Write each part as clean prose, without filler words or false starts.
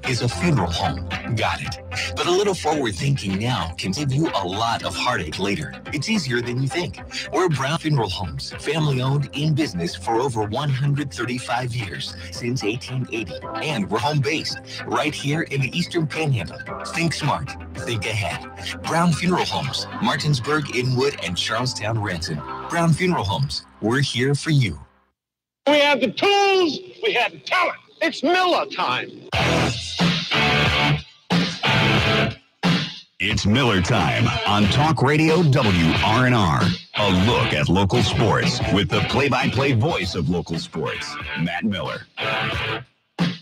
is a funeral home. Got it. But a little forward thinking now can save you a lot of heartache later. It's easier than you think. We're Brown Funeral Homes, family owned, in business for over 135 years, since 1880. And we're home based, right here in the Eastern Panhandle. Think smart, think ahead. Brown Funeral Homes, Martinsburg, Inwood, and Charlestown, Ranson. Brown Funeral Homes, we're here for you. We have the tools, we have the talent. It's Miller time. It's Miller time on Talk Radio WRNR. A look at local sports with the play-by-play voice of local sports, Matt Miller. Good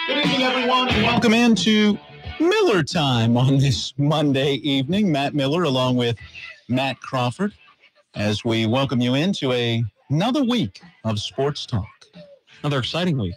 evening, everyone, and welcome into Miller time on this Monday evening. Matt Miller along with Matt Crawford as we welcome you into another week of sports talk. Another exciting week.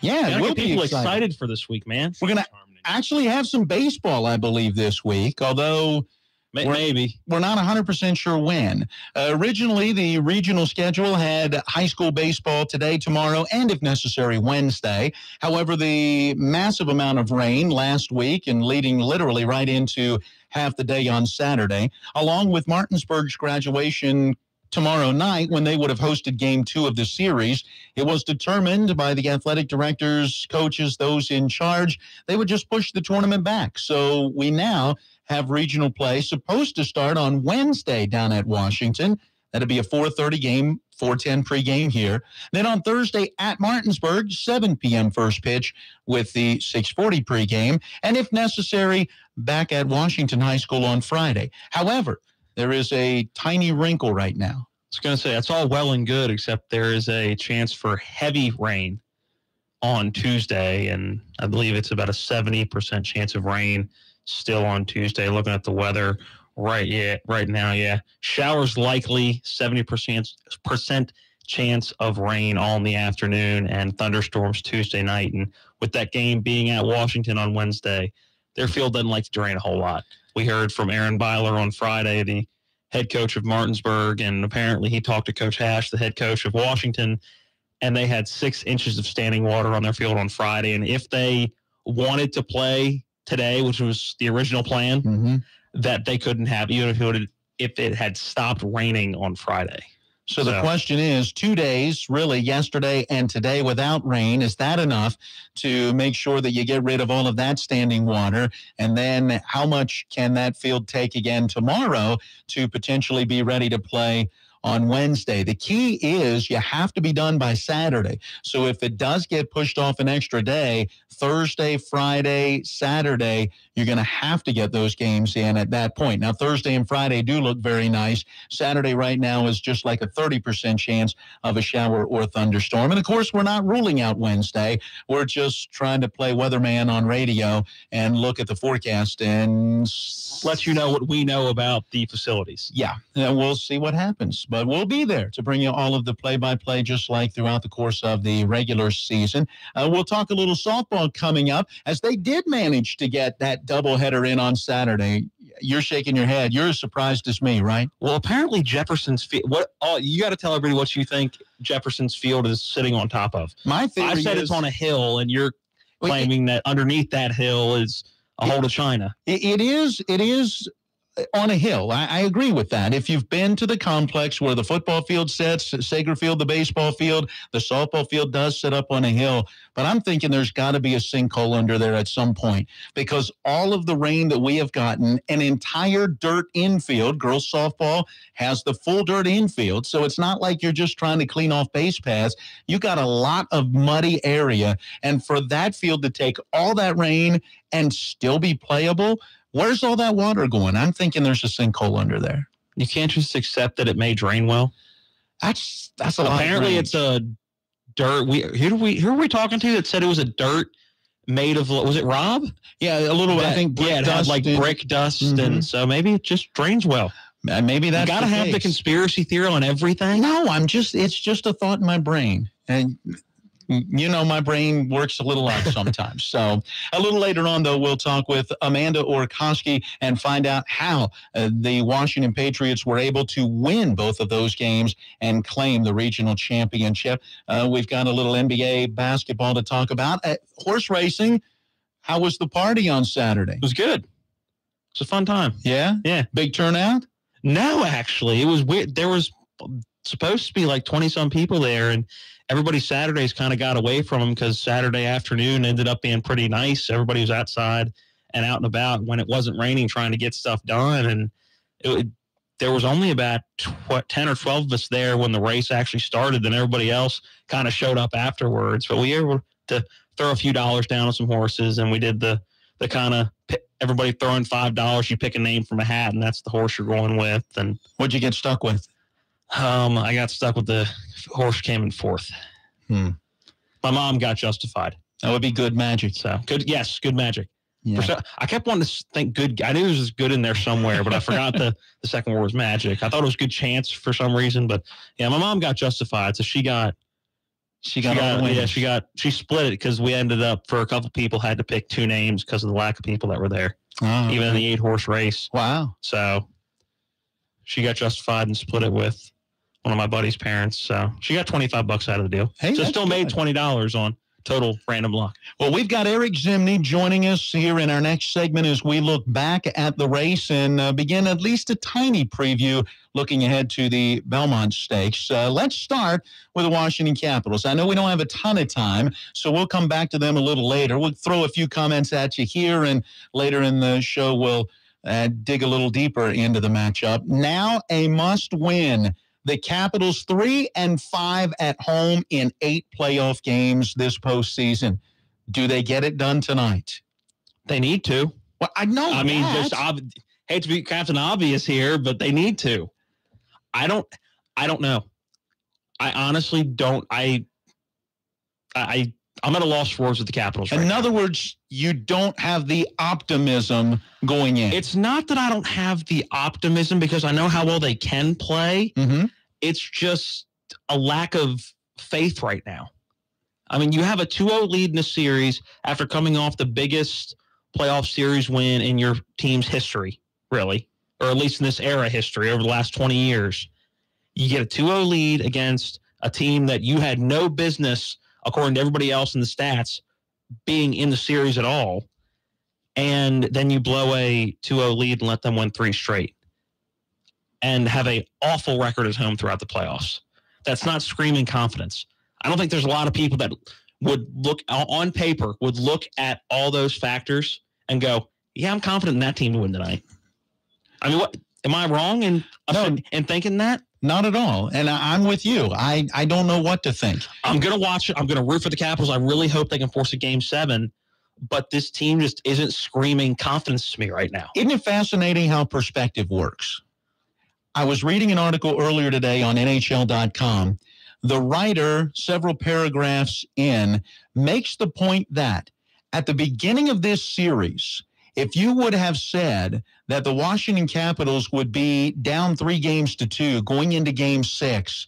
Yeah, we'll be excited for this week, man. We're going to actually have some baseball, I believe, this week, although maybe we're not 100% sure when. Originally, the regional schedule had high school baseball today, tomorrow, and if necessary, Wednesday. However, the massive amount of rain last week and leading literally right into half the day on Saturday, along with Martinsburg's graduation tomorrow night when they would have hosted game 2 of the series, it was determined by the athletic directors, coaches, those in charge, they would just push the tournament back. So we now have regional play supposed to start on Wednesday down at Washington. That'll be a 4:30 game, 4:10 pregame here. Then on Thursday at Martinsburg, 7 p.m. first pitch with the 6:40 pregame. And if necessary, back at Washington High School on Friday. However, there is a tiny wrinkle right now. I was going to say, that's all well and good, except there is a chance for heavy rain on Tuesday, and I believe it's about a 70% chance of rain still on Tuesday. Looking at the weather right now, showers likely, 70% chance of rain all in the afternoon, and thunderstorms Tuesday night. And with that game being at Washington on Wednesday, their field doesn't like to drain a whole lot. We heard from Aaron Byler on Friday, the head coach of Martinsburg, and apparently he talked to Coach Hash, the head coach of Washington, and they had 6 inches of standing water on their field on Friday. And if they wanted to play today, which was the original plan, that they couldn't have, even if it had stopped raining on Friday. So the question is, 2 days, really, yesterday and today without rain, is that enough to make sure that you get rid of all of that standing water? And then how much can that field take again tomorrow to potentially be ready to play on Wednesday? The key is you have to be done by Saturday. So if it does get pushed off an extra day, Thursday, Friday, Saturday, you're going to have to get those games in at that point. Now, Thursday and Friday do look very nice. Saturday right now is just like a 30% chance of a shower or thunderstorm. And, of course, we're not ruling out Wednesday. We're just trying to play weatherman on radio and look at the forecast and let you know what we know about the facilities. Yeah, and we'll see what happens. But we'll be there to bring you all of the play-by-play just like throughout the course of the regular season. We'll talk a little softball coming up as they did manage to get that doubleheader in on Saturday. You're shaking your head. You're as surprised as me, right? Well, apparently Jefferson's field. You got to tell everybody what you think Jefferson's field is sitting on top of. My theory I said it's on a hill, and you're claiming that underneath that hill is a hole to China. It is on a hill. I agree with that. If you've been to the complex where the football field sits, Sager Field, the baseball field, the softball field does sit up on a hill. But I'm thinking there's got to be a sinkhole under there at some point because all of the rain that we have gotten, an entire dirt infield, girls softball has the full dirt infield. So it's not like you're just trying to clean off base paths. You got a lot of muddy area. And for that field to take all that rain and still be playable, where's all that water going? I'm thinking there's a sinkhole under there. You can't just accept that it may drain well. That's a lot. Apparently, it's a dirt. Who are we talking to that said it was a dirt made of? Was it Rob? Yeah, a little. I think. Yeah, it had like brick dust, and so maybe it just drains well. Maybe that's. You got to have the conspiracy theory on everything. No, it's just a thought in my brain, and you know, my brain works a little odd sometimes. So a little later on, though, we'll talk with Amanda Orkoski and find out how the Washington Patriots were able to win both of those games and claim the regional championship. We've got a little NBA basketball to talk about. Horse racing How was the party on Saturday? It was good. It's a fun time. Yeah? Yeah. Big turnout? No, actually. It was weird. There was supposed to be like 20-some people there, and everybody Saturdays kind of got away from them because Saturday afternoon ended up being pretty nice. Everybody was outside and out and about when it wasn't raining trying to get stuff done, and there was only about 10 or 12 of us there when the race actually started. Then everybody else kind of showed up afterwards. But we were able to throw a few dollars down on some horses, and we did the kind of everybody throwing $5. You pick a name from a hat, and that's the horse you're going with. And what'd you get stuck with? I got stuck with the horse came in fourth. My mom got Justified. That would be Good Magic. So good, yes, Good Magic. Yeah. I kept wanting to think Good. I knew it was good in there somewhere, but I forgot the second word was Magic. I thought it was Good Chance for some reason, but yeah, my mom got Justified, so she split it because we ended up for a couple people had to pick two names because of the lack of people that were there, even in the 8-horse race. Wow! So she got Justified and split it with one of my buddy's parents. So she got $25 out of the deal. Hey, so still made $20 on total random luck. Well, we've got Eric Zimney joining us here in our next segment as we look back at the race and begin at least a tiny preview looking ahead to the Belmont Stakes. Let's start with the Washington Capitals. I know we don't have a ton of time, so we'll come back to them a little later. We'll throw a few comments at you here, and later in the show we'll dig a little deeper into the matchup. Now a must-win. The Capitals 3-5 at home in 8 playoff games this postseason. Do they get it done tonight? They need to. Well, I know. I mean, just hate to be Captain Obvious here, but they need to. I don't know. I honestly don't. I'm at a loss for words with the Capitals. In other words, you don't have the optimism going in. It's not that I don't have the optimism because I know how well they can play. Mm-hmm. It's just a lack of faith right now. I mean, you have a 2-0 lead in a series after coming off the biggest playoff series win in your team's history, really, or at least in this era history over the last 20 years. You get a 2-0 lead against a team that you had no business, according to everybody else in the stats, being in the series at all. And then you blow a 2-0 lead and let them win 3 straight and have an awful record at home throughout the playoffs. That's not screaming confidence. I don't think there's a lot of people that would look on paper, would look at all those factors and go, yeah, I'm confident in that team to win tonight. I mean, what am I wrong in thinking that? Not at all. And I'm with you. I don't know what to think. I'm going to watch it. I'm going to root for the Capitals. I really hope they can force a Game 7. But this team just isn't screaming confidence to me right now. Isn't it fascinating how perspective works? I was reading an article earlier today on NHL.com. The writer, several paragraphs in, makes the point that at the beginning of this series, if you would have said that the Washington Capitals would be down 3-2 going into Game 6,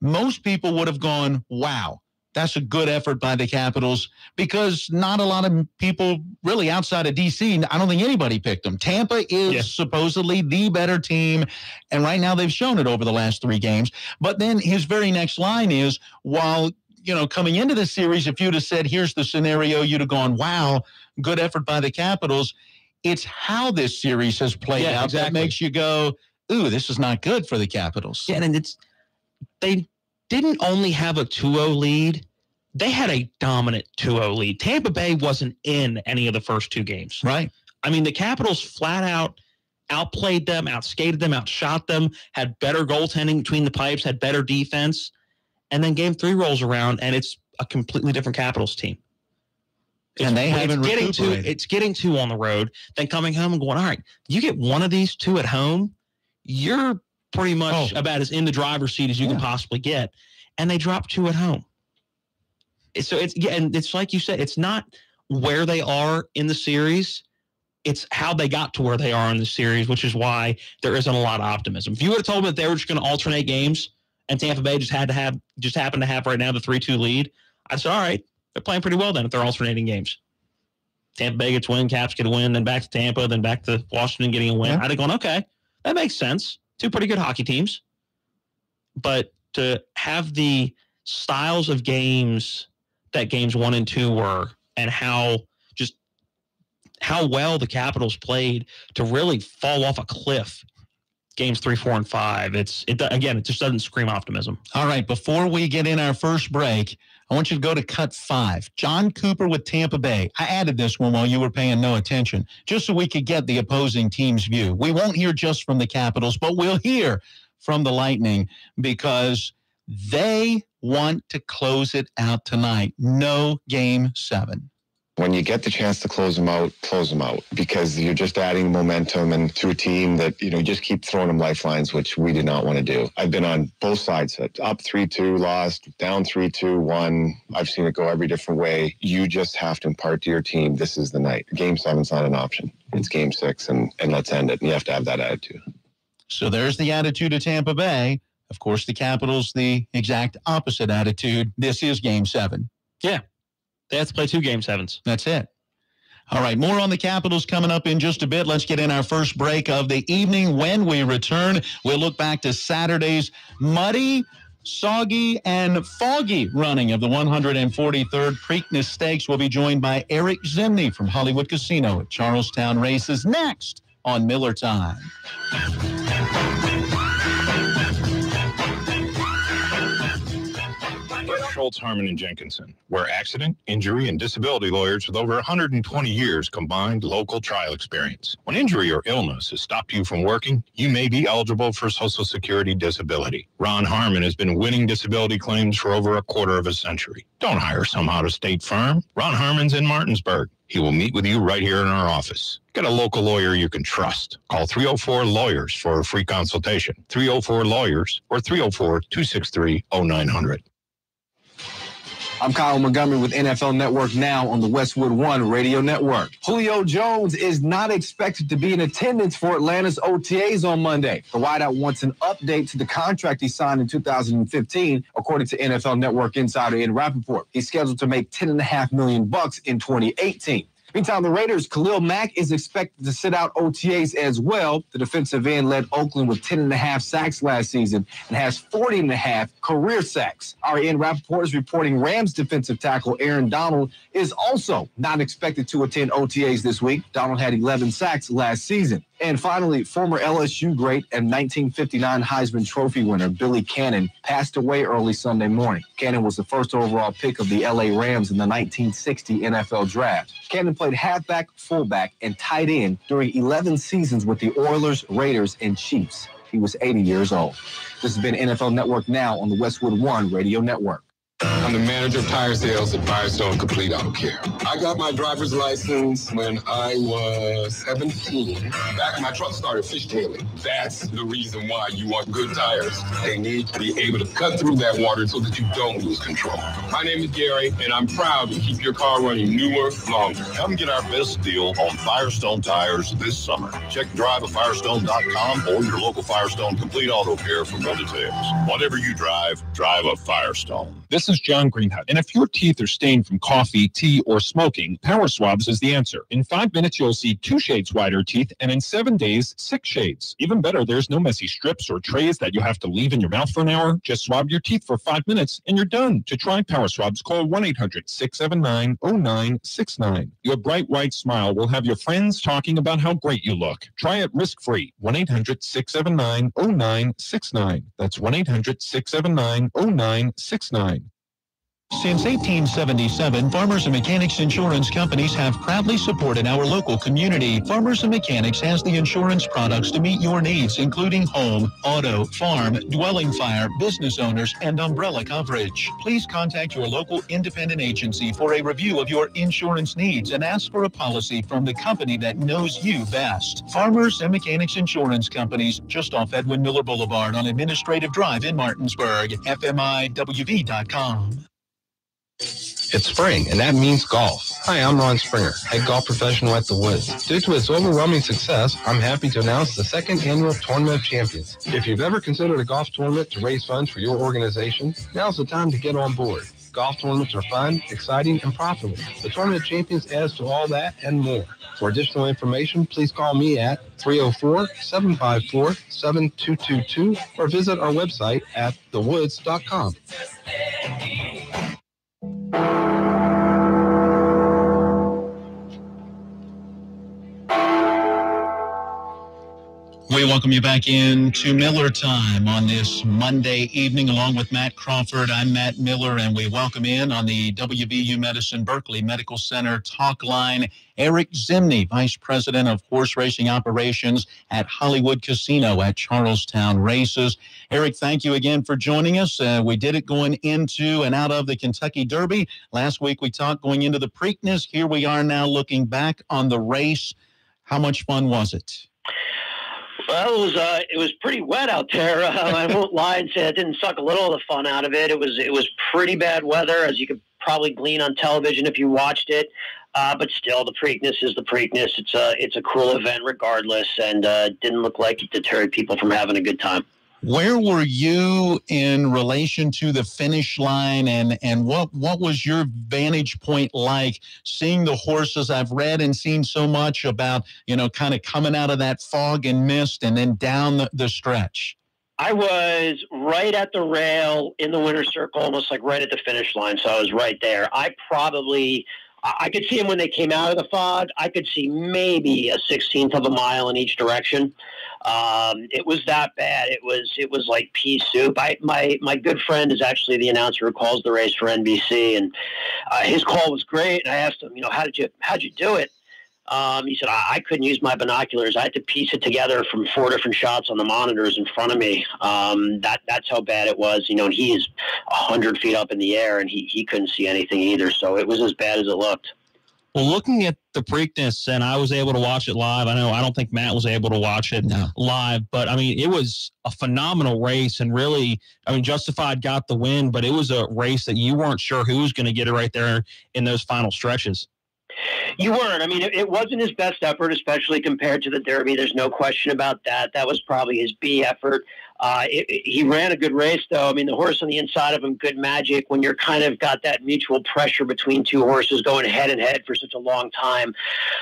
most people would have gone, wow, that's a good effort by the Capitals, because not a lot of people really outside of D.C., I don't think anybody picked them. Tampa is supposedly the better team, and right now they've shown it over the last 3 games. But then his very next line is, while, coming into the series, if you'd have said, here's the scenario, you'd have gone, wow, good effort by the Capitals. It's how this series has played out that makes you go, ooh, this is not good for the Capitals. Yeah, and they didn't only have a 2-0 lead. They had a dominant 2-0 lead. Tampa Bay wasn't in any of the first 2 games. Right. I mean, the Capitals flat out outplayed them, outskated them, outshot them, had better goaltending between the pipes, had better defense. And then Game 3 rolls around, and it's a completely different Capitals team. And they haven't recuperated. It's getting 2 on the road, then coming home and going, all right, you get one of these 2 at home, you're pretty much about as in the driver's seat as you can possibly get. And they drop 2 at home. So it's like you said, it's not where they are in the series. It's how they got to where they are in the series, which is why there isn't a lot of optimism. If you would have told me that they were just going to alternate games and Tampa Bay just happened to have right now the 3-2 lead, I'd say, all right, they're playing pretty well then if they're alternating games. Tampa Bay gets a win, Caps get a win, then back to Tampa, then back to Washington getting a win. Yeah. I'd have gone, okay, that makes sense. 2 pretty good hockey teams. But to have the styles of games that games 1 and 2 were, and how just how well the Capitals played to really fall off a cliff. Games 3, 4, and 5. It just doesn't scream optimism. All right, before we get in our first break, I want you to go to cut 5. John Cooper with Tampa Bay. I added this one while you were paying no attention, just so we could get the opposing team's view. We won't hear just from the Capitals, but we'll hear from the Lightning because they want to close it out tonight. No Game 7. When you get the chance to close them out, because you're just adding momentum and to a team that, you just keep throwing them lifelines, which we did not want to do. I've been on both sides. Up 3-2, lost, down 3-2, won. I've seen it go every different way. You just have to impart to your team, this is the night. Game 7's not an option. It's Game 6, and let's end it. And you have to have that attitude. So there's the attitude of Tampa Bay. Of course, the Capitals, the exact opposite attitude. This is Game 7. Yeah. They have to play 2 Game 7s. That's it. All right, more on the Capitals coming up in just a bit. Let's get in our first break of the evening. When we return, we'll look back to Saturday's muddy, soggy, and foggy running of the 143rd Preakness Stakes. We'll be joined by Eric Zimney from Hollywood Casino at Charlestown Races next on Miller Time. Schultz, Harmon, and Jenkinson. We're accident, injury, and disability lawyers with over 120 years combined local trial experience. When injury or illness has stopped you from working, you may be eligible for Social Security disability. Ron Harmon has been winning disability claims for over a quarter of a century. Don't hire some out-of-state firm. Ron Harmon's in Martinsburg. He will meet with you right here in our office. Get a local lawyer you can trust. Call 304-LAWYERS for a free consultation. 304-LAWYERS or 304-263-0900. I'm Kyle Montgomery with NFL Network Now on the Westwood One Radio Network. Julio Jones is not expected to be in attendance for Atlanta's OTAs on Monday. The wideout wants an update to the contract he signed in 2015, according to NFL Network insider Ian Rappaport. He's scheduled to make $10.5 million in 2018. Meantime, the Raiders' Khalil Mack is expected to sit out OTAs as well. The defensive end led Oakland with 10.5 sacks last season and has 40.5 career sacks. Our Ian Rappaport is reporting Rams defensive tackle Aaron Donald is also not expected to attend OTAs this week. Donald had 11 sacks last season. And finally, former LSU great and 1959 Heisman Trophy winner Billy Cannon passed away early Sunday morning. Cannon was the first overall pick of the LA Rams in the 1960 NFL Draft. Cannon played halfback, fullback, and tight end during 11 seasons with the Oilers, Raiders, and Chiefs. He was 80 years old. This has been NFL Network Now on the Westwood One Radio Network. I'm the manager of tire sales at Firestone Complete Auto Care. I got my driver's license when I was 17. Back when my truck started fishtailing. That's the reason why you want good tires. They need to be able to cut through that water so that you don't lose control. My name is Gary, and I'm proud to keep your car running newer, longer. Come get our best deal on Firestone tires this summer. Check drive at Firestone.com or your local Firestone Complete Auto Care for more details. Whatever you drive a Firestone. This is John Greenhut, and if your teeth are stained from coffee, tea, or smoking, Power Swabs is the answer. In 5 minutes, you'll see 2 shades whiter teeth, and in 7 days, 6 shades. Even better, there's no messy strips or trays that you have to leave in your mouth for an hour. Just swab your teeth for 5 minutes, and you're done. To try Power Swabs, call 1-800-679-0969. Your bright white smile will have your friends talking about how great you look. Try it risk-free. 1-800-679-0969. That's 1-800-679-0969. Since 1877, Farmers and Mechanics insurance companies have proudly supported our local community. Farmers and Mechanics has the insurance products to meet your needs, including home, auto, farm, dwelling fire, business owners, and umbrella coverage. Please contact your local independent agency for a review of your insurance needs and ask for a policy from the company that knows you best. Farmers and Mechanics insurance companies, just off Edwin Miller Boulevard on Administrative Drive in Martinsburg. FMIWV.com. It's spring, and that means golf. Hi, I'm Ron Springer, head golf professional at The Woods. Due to its overwhelming success, I'm happy to announce the second annual Tournament of Champions. If you've ever considered a golf tournament to raise funds for your organization, now's the time to get on board. Golf tournaments are fun, exciting, and profitable. The Tournament of Champions adds to all that and more. For additional information, please call me at 304-754-7222 or visit our website at thewoods.com. We welcome you back into Miller Time on this Monday evening along with Matt Crawford. I'm Matt Miller, and we welcome in on the WVU Medicine Berkeley Medical Center talk line Eric Zimney, Vice President of Horse Racing Operations at Hollywood Casino at Charlestown Races. Eric, thank you again for joining us. We did it going into and out of the Kentucky Derby. Last week we talked going into the Preakness. Here we are now looking back on the race. How much fun was it? Well, it was pretty wet out there. I won't lie and say it didn't suck a little of the fun out of it. It was pretty bad weather, as you could probably glean on television if you watched it. But still, the Preakness is the Preakness. It's a cool event regardless, and didn't look like it deterred people from having a good time. Where were you in relation to the finish line, and what was your vantage point like seeing the horses? I've read and seen so much about, kind of coming out of that fog and mist and then down the stretch. I was right at the rail in the winner's circle, almost like right at the finish line, so I was right there. I could see them when they came out of the fog. I could see maybe a 16th of a mile in each direction. It was that bad. It was like pea soup. My good friend is actually the announcer who calls the race for NBC, and his call was great. And I asked him, how'd you do it? He said, I couldn't use my binoculars. I had to piece it together from 4 different shots on the monitors in front of me. That's how bad it was. And he is 100 feet up in the air, and he couldn't see anything either. So it was as bad as it looked. Well, looking at the Preakness, and I was able to watch it live. I don't think Matt was able to watch it live, but it was a phenomenal race. And really, Justified got the win, but it was a race that you weren't sure who was going to get it right there in those final stretches. You weren't. It wasn't his best effort, especially compared to the Derby. There's no question about that. That was probably his B effort. He ran a good race, though. The horse on the inside of him, Good Magic, when you're kind of got that mutual pressure between two horses going head and head for such a long time,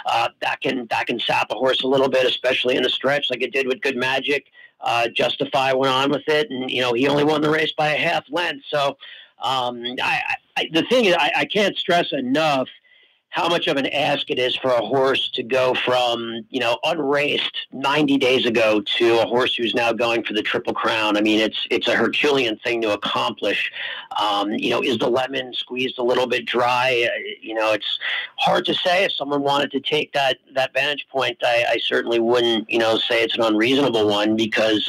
that can sap a horse a little bit, especially in the stretch like it did with Good Magic. Justify went on with it, and, he only won the race by a half length. So the thing is, I can't stress enough how much of an ask it is for a horse to go from, unraced 90 days ago to a horse who's now going for the Triple Crown. It's a Herculean thing to accomplish. Is the lemon squeezed a little bit dry? It's hard to say. If someone wanted to take that vantage point, I certainly wouldn't, say it's an unreasonable one, because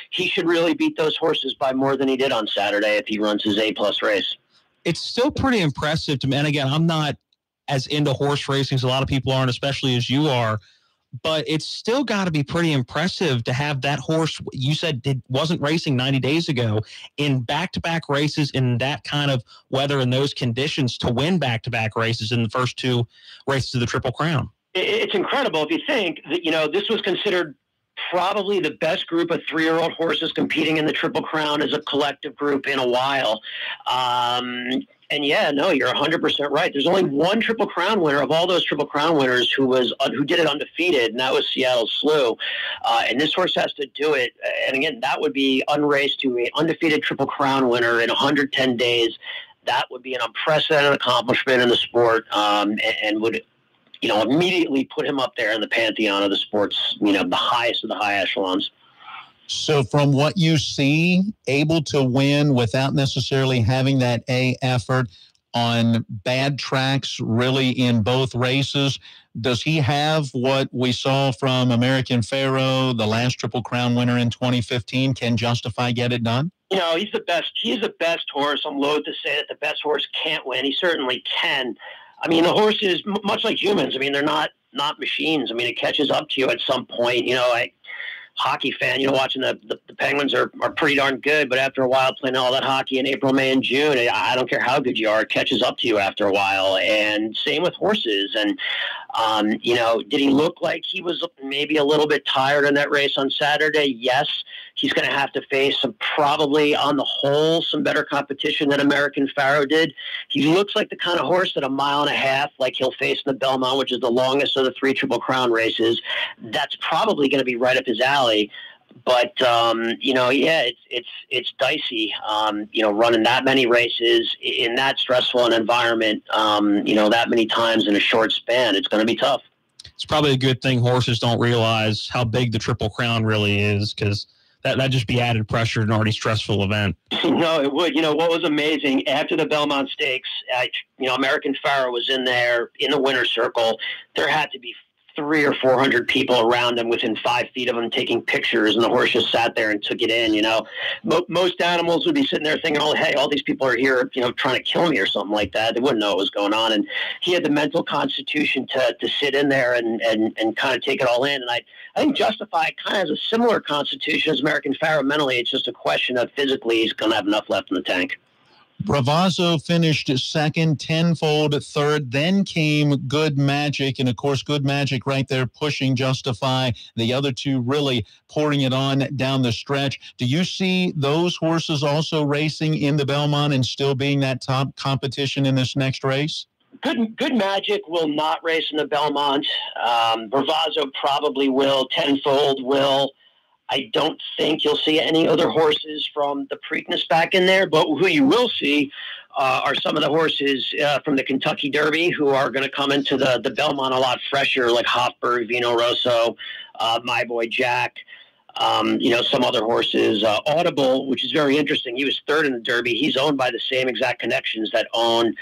he should really beat those horses by more than he did on Saturday if he runs his A-plus race. It's still pretty impressive to me. And again, I'm not as into horse racing as a lot of people aren't, especially as you are, but it's still got to be pretty impressive to have that horse you said wasn't racing 90 days ago in back-to-back races in that kind of weather and those conditions to win back-to-back races in the first 2 races of the Triple Crown. It's incredible if you think that, this was considered probably the best group of 3-year-old horses competing in the Triple Crown as a collective group in a while. And yeah, no, you're 100% right. There's only one Triple Crown winner of all those Triple Crown winners who did it undefeated, and that was Seattle Slew. And this horse has to do it. And again, that would be unraced to an undefeated Triple Crown winner in 110 days. That would be an unprecedented accomplishment in the sport, and would, immediately put him up there in the pantheon of the sports, the highest of the high echelons. So from what you see, able to win without necessarily having that A effort on bad tracks really in both races, does he have what we saw from American Pharoah, the last Triple Crown winner in 2015? Can Justify get it done? He's the best. He's the best horse. I'm loath to say that the best horse can't win. He certainly can. The horse is much like humans. They're not machines. It catches up to you at some point. Hockey fan, watching the Penguins are pretty darn good, but after a while playing all that hockey in April, May, and June, I don't care how good you are, it catches up to you after a while. And same with horses. And, did he look like he was maybe a little bit tired in that race on Saturday? Yes. He's going to have to face probably on the whole, some better competition than American Pharoah did. He looks like the kind of horse that a mile and a half, like he'll face in the Belmont, which is the longest of the 3 Triple Crown races, that's probably going to be right up his alley. But, it's dicey, running that many races in that stressful an environment, that many times in a short span. It's going to be tough. it's probably a good thing horses don't realize how big the Triple Crown really is, because that'd just be added pressure to an already stressful event. No, it would. What was amazing after the Belmont Stakes, American Pharoah was in there in the winner's circle. There had to be 300 or 400 people around him within 5 feet of him taking pictures, and the horse just sat there and took it in. Most animals would be sitting there thinking, oh, hey, all these people are here, trying to kill me or something like that. They wouldn't know what was going on. And he had the mental constitution to sit in there and kind of take it all in. And I think Justify kind of has a similar constitution as American Pharoah mentally. It's just a question of physically he's going to have enough left in the tank. Bravazzo finished second, Tenfold third, then came Good Magic, and of course Good Magic right there pushing Justify, the other two really pouring it on down the stretch. Do you see those horses also racing in the Belmont and still being that top competition in this next race? Good Magic will not race in the Belmont. Bravazzo probably will. Tenfold will. I don't think you'll see any other horses from the Preakness back in there, but who you will see are some of the horses from the Kentucky Derby who are going to come into the Belmont a lot fresher, like Hofburg, Vino Rosso, My Boy Jack, some other horses. Audible, which is very interesting. He was third in the Derby. He's owned by the same exact connections that own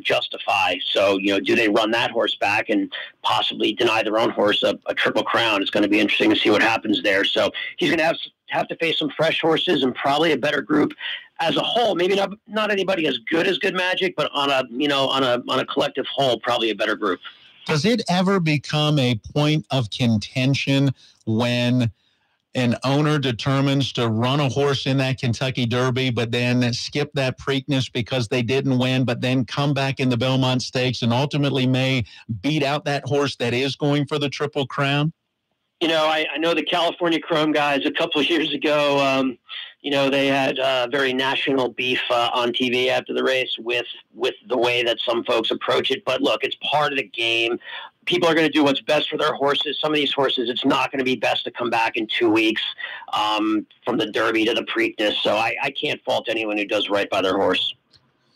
Justify. So, do they run that horse back and possibly deny their own horse a Triple Crown? It's going to be interesting to see what happens there. So he's going to have to face some fresh horses and probably a better group as a whole. Maybe not anybody as good as Good Magic, but on a collective whole, probably a better group. Does it ever become a point of contention when an owner determines to run a horse in that Kentucky Derby, but then skip that Preakness because they didn't win, but then come back in the Belmont Stakes and ultimately may beat out that horse that is going for the Triple Crown? I know the California Chrome guys a couple of years ago, they had very national beef on TV after the race with the way that some folks approach it. But look, it's part of the game. People are going to do what's best for their horses. Some of these horses, it's not going to be best to come back in 2 weeks from the Derby to the Preakness. So I can't fault anyone who does right by their horse.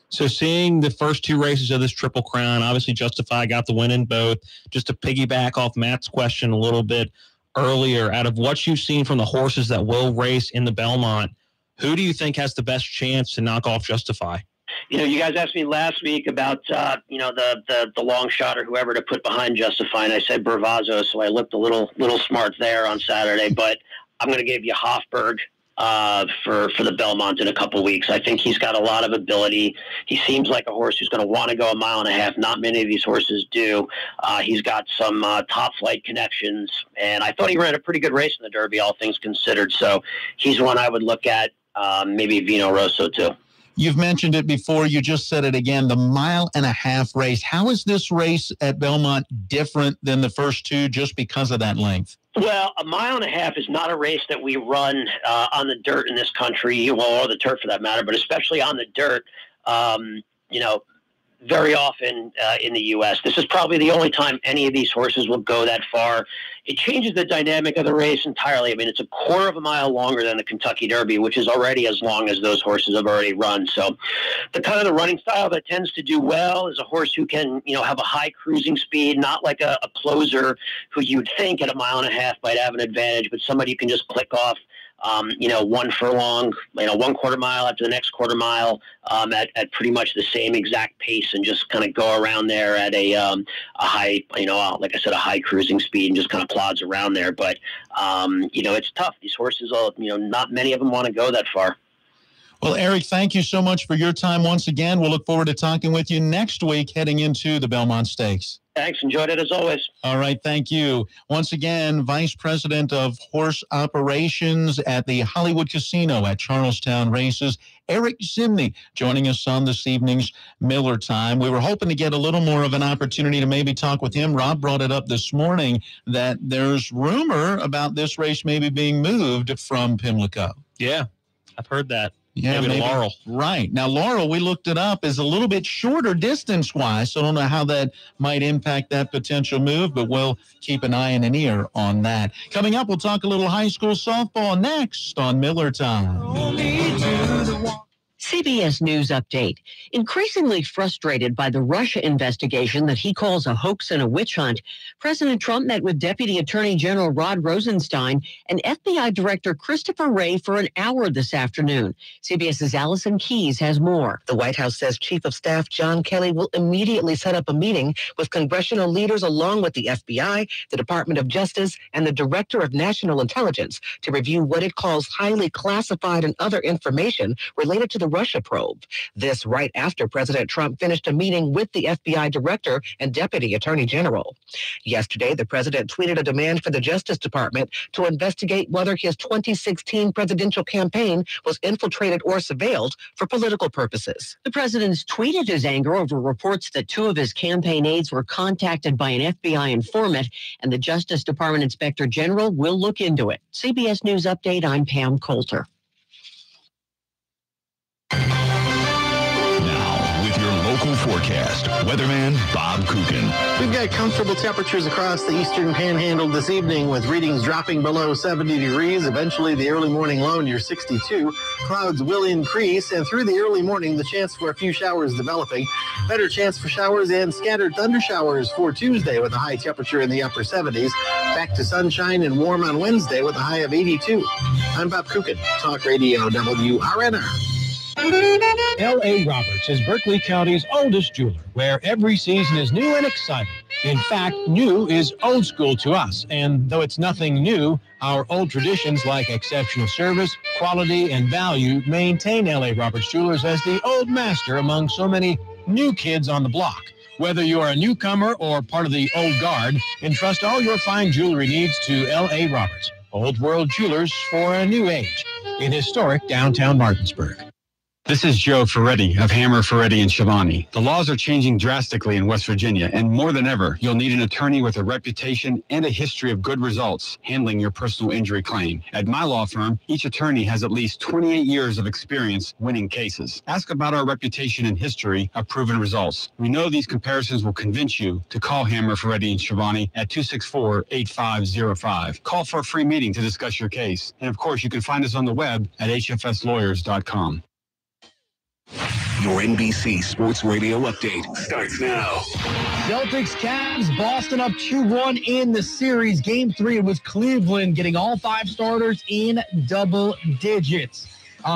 So seeing the first two races of this Triple Crown, obviously Justify got the win in both. Just to piggyback off Matt's question a little bit earlier, out of what you've seen from the horses that will race in the Belmont, who do you think has the best chance to knock off Justify? You guys asked me last week about, the long shot or whoever to put behind Justify, and I said Bravazzo, so I looked a little smart there on Saturday, but I'm going to give you Hofburg for the Belmont in a couple weeks. I think he's got a lot of ability. He seems like a horse who's going to want to go a mile and a half. Not many of these horses do. He's got some top flight connections, and I thought he ran a pretty good race in the Derby, all things considered. So he's one I would look at, maybe Vino Rosso too. You've mentioned it before. You just said it again, the mile and a half race. How is this race at Belmont different than the first two just because of that length? Well, a mile and a half is not a race that we run on the dirt in this country, or the turf for that matter, but especially on the dirt, very often in the U.S. This is probably the only time any of these horses will go that far. It changes the dynamic of the race entirely. I mean, it's a quarter of a mile longer than the Kentucky Derby, which is already as long as those horses have already run. So the running style that tends to do well is a horse who can, have a high cruising speed, not like a closer who you'd think at a mile and a half might have an advantage, but somebody who can just click off, 1 furlong, 1/4 mile after the next quarter mile at pretty much the same exact pace and just kind of go around there at a high, like I said, a high cruising speed and just kind of plods around there. But, it's tough. These horses, not many of them want to go that far. Well, Eric, thank you so much for your time once again. We'll look forward to talking with you next week heading into the Belmont Stakes. Thanks. Enjoyed it as always. All right. Thank you. Once again, Vice President of Horse Operations at the Hollywood Casino at Charlestown Races, Eric Zimney, joining us on this evening's Miller Time. We were hoping to get a little more of an opportunity to maybe talk with him. Rob brought it up this morning that there's rumor about this race maybe being moved from Pimlico. Yeah, I've heard that. Yeah, maybe Laurel. Right. Now, Laurel, we looked it up, is a little bit shorter distance-wise, so I don't know how that might impact that potential move, but we'll keep an eye and an ear on that. Coming up, we'll talk a little high school softball next on Miller Time. CBS News Update. Increasingly frustrated by the Russia investigation that he calls a hoax and a witch hunt, President Trump met with Deputy Attorney General Rod Rosenstein and FBI Director Christopher Wray for an hour this afternoon. CBS's Allison Keyes has more. The White House says Chief of Staff John Kelly will immediately set up a meeting with congressional leaders along with the FBI, the Department of Justice, and the Director of National Intelligence to review what it calls highly classified and other information related to the Russia probe. This right after President Trump finished a meeting with the FBI Director and Deputy Attorney General. Yesterday, the president tweeted a demand for the Justice Department to investigate whether his 2016 presidential campaign was infiltrated or surveilled for political purposes. The president's tweeted his anger over reports that two of his campaign aides were contacted by an FBI informant, and the Justice Department Inspector General will look into it. CBS News Update, I'm Pam Coulter. Local forecast. Weatherman Bob Kukin. We've got comfortable temperatures across the eastern panhandle this evening with readings dropping below 70 degrees. Eventually, the early morning low near 62. Clouds will increase, and through the early morning, the chance for a few showers developing. Better chance for showers and scattered thunder showers for Tuesday with a high temperature in the upper 70s. Back to sunshine and warm on Wednesday with a high of 82. I'm Bob Kukin, Talk Radio WRNR. L.A. Roberts is Berkeley County's oldest jeweler, where every season is new and exciting. In fact, new is old school to us, and though it's nothing new, our old traditions like exceptional service, quality, and value maintain L.A. Roberts Jewelers as the old master among so many new kids on the block. Whether you are a newcomer or part of the old guard, entrust all your fine jewelry needs to L.A. Roberts, Old World Jewelers for a new age, in historic downtown Martinsburg. This is Joe Ferretti of Hammer, Ferretti & Schiavone. The laws are changing drastically in West Virginia, and more than ever, you'll need an attorney with a reputation and a history of good results handling your personal injury claim. At my law firm, each attorney has at least 28 years of experience winning cases. Ask about our reputation and history of proven results. We know these comparisons will convince you to call Hammer, Ferretti & Schiavone at 264-8505. Call for a free meeting to discuss your case. And of course, you can find us on the web at hfslawyers.com. Your NBC Sports Radio update starts now. Celtics, Cavs, Boston up 2-1 in the series. Game 3, it was Cleveland getting all 5 starters in double digits.